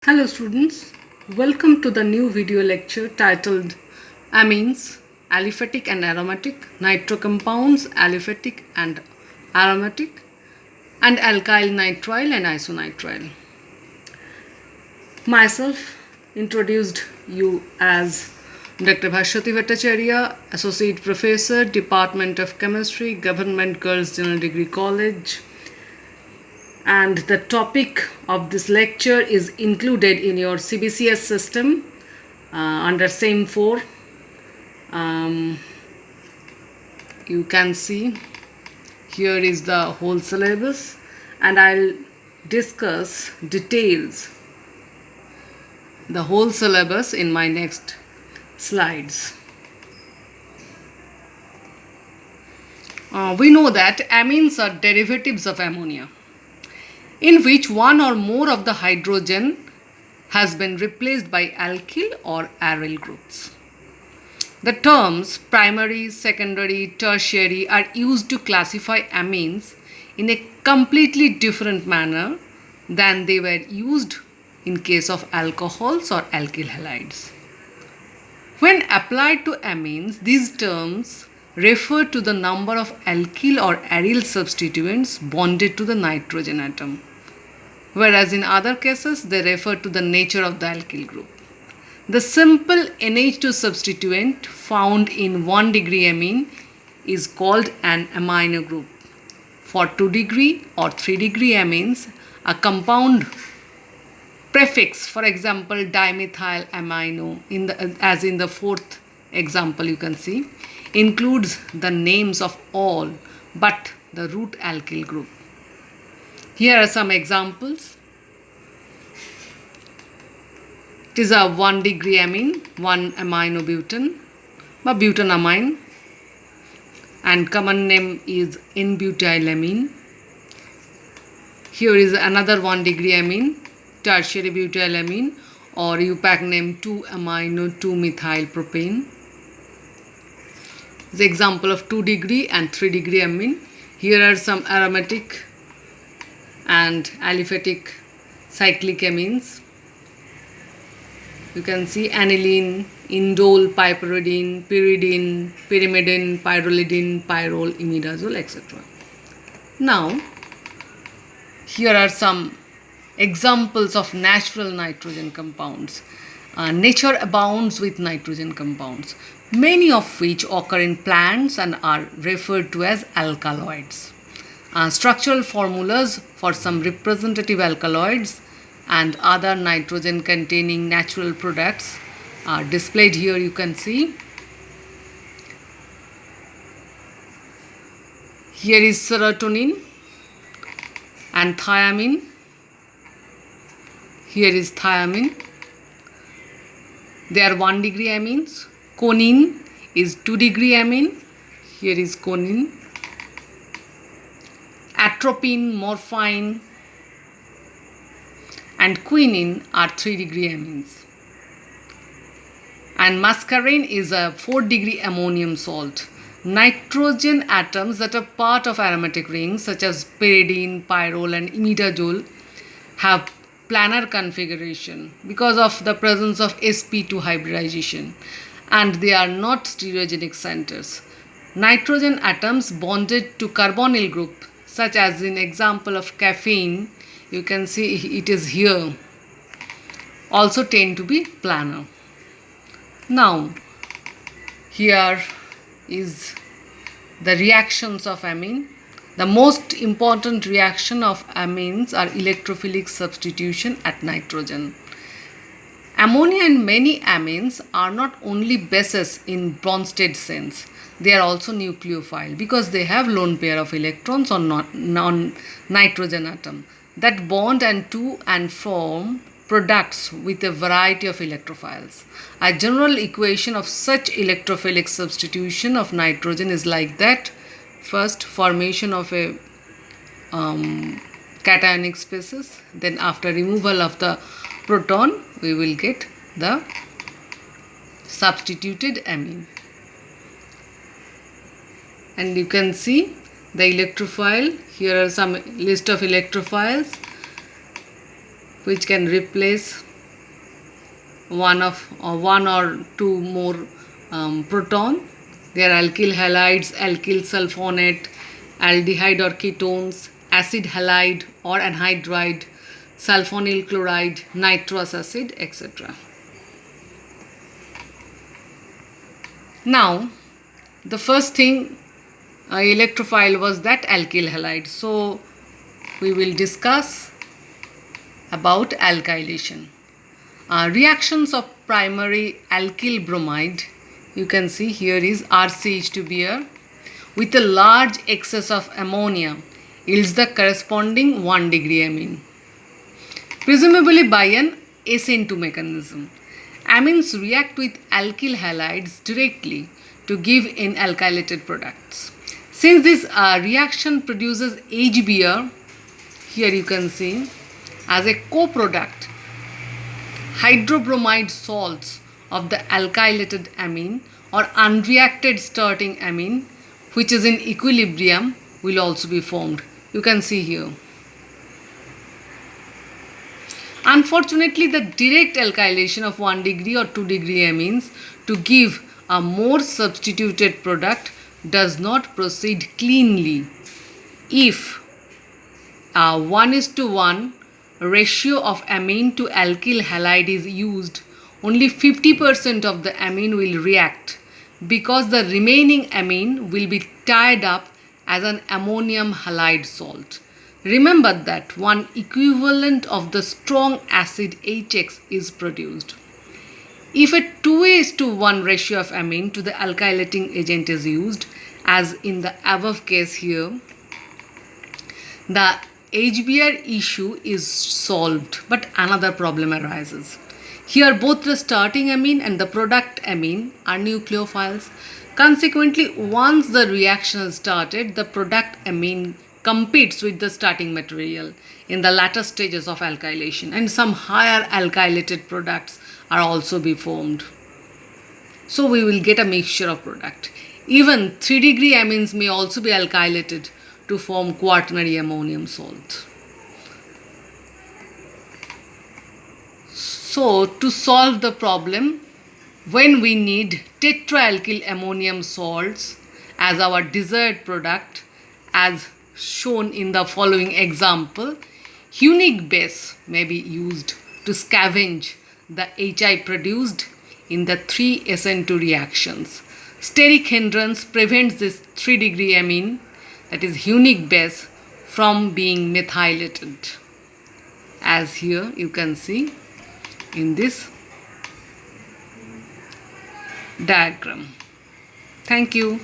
Hello students, welcome to the new video lecture titled Amines, Aliphatic and Aromatic, Nitro Compounds, Aliphatic and Aromatic, and Alkyl Nitrile and Isonitrile. Myself introduced you as Dr. Bhashwati Bhattacharya, Associate Professor, Department of Chemistry, Government Girls General Degree College, and the topic of this lecture is included in your CBCS system under SAME 4. You can see here is the whole syllabus, and I'll discuss details the whole syllabus in my next slides. We know that amines are derivatives of ammonia, in which one or more of the hydrogen has been replaced by alkyl or aryl groups. The terms primary, secondary, tertiary are used to classify amines in a completely different manner than they were used in case of alcohols or alkyl halides. When applied to amines, these terms refer to the number of alkyl or aryl substituents bonded to the nitrogen atom, whereas in other cases they refer to the nature of the alkyl group. The simple NH2 substituent found in 1 degree amine is called an amino group. For 2 degree or 3 degree amines, a compound prefix, for example dimethyl amino, as in the fourth example you can see, includes the names of all but the root alkyl group. Here are some examples. It is a 1 degree amine, 1-aminobutane, or butanamine, and common name is N-butylamine. Here is another 1 degree amine, tertiary butylamine, or UPAC name 2-amino-2-methylpropane. The example of 2 degree and 3 degree amine. Here are some aromatic and aliphatic cyclic amines. You can see aniline, indole, piperidine, pyridine, pyrimidine, pyrrolidine, pyrrole, imidazole, etc. Now, here are some examples of natural nitrogen compounds. Nature abounds with nitrogen compounds, many of which occur in plants and are referred to as alkaloids. Structural formulas for some representative alkaloids and other nitrogen containing natural products are displayed here. You can see here is serotonin and thiamine. Here is thiamine. They are 1 degree amines. Conine is 2 degree amine. Here is conine. Atropine, morphine, and quinine are 3 degree amines. And mascarine is a 4 degree ammonium salt. Nitrogen atoms that are part of aromatic rings such as pyridine, pyrrole, and imidazole have planar configuration because of the presence of sp2 hybridization, and they are not stereogenic centers. Nitrogen atoms bonded to carbonyl group, such as in example of caffeine, you can see it is here, also tend to be planar. Now, here is the reactions of amine. The most important reaction of amines are electrophilic substitution at nitrogen. Ammonia and many amines are not only bases in Bronsted sense, they are also nucleophile because they have lone pair of electrons on non-nitrogen atom that bond and form products with a variety of electrophiles. A general equation of such electrophilic substitution of nitrogen is like that. First, formation of a cationic species, then after removal of the proton we will get the substituted amine. And you can see the electrophile. Here are some list of electrophiles which can replace one or two more proton. They are alkyl halides, alkyl sulfonate, aldehyde or ketones, acid halide or anhydride, sulfonyl chloride, nitrous acid, etc. Now, the first thing electrophile was that alkyl halide. So, we will discuss about alkylation. Reactions of primary alkyl bromide, you can see here is RCH2Br with a large excess of ammonia yields the corresponding 1 degree amine, presumably by an SN2 mechanism. Amines react with alkyl halides directly to give in alkylated products. Since this reaction produces HBr, here you can see, as a co-product, hydrobromide salts of the alkylated amine or unreacted starting amine, which is in equilibrium, will also be formed. You can see here. Unfortunately, the direct alkylation of 1 degree or 2 degree amines to give a more substituted product does not proceed cleanly. If a 1:1 ratio of amine to alkyl halide is used, only 50% of the amine will react because the remaining amine will be tied up as an ammonium halide salt. Remember that one equivalent of the strong acid HX is produced. If a 2:1 ratio of amine to the alkylating agent is used, as in the above case here, the HBr issue is solved, but another problem arises. Here both the starting amine and the product amine are nucleophiles. Consequently, once the reaction is started, the product amine competes with the starting material in the latter stages of alkylation, and some higher alkylated products are also be formed. So we will get a mixture of product. Even 3 degree amines may also be alkylated to form quaternary ammonium salt. So to solve the problem, when we need tetraalkyl ammonium salts as our desired product, as shown in the following example, Hunic base may be used to scavenge the HI produced in the 3SN2 reactions. Steric hindrance prevents this 3 degree amine, that is Hunic base, from being methylated, as here you can see in this diagram. Thank you.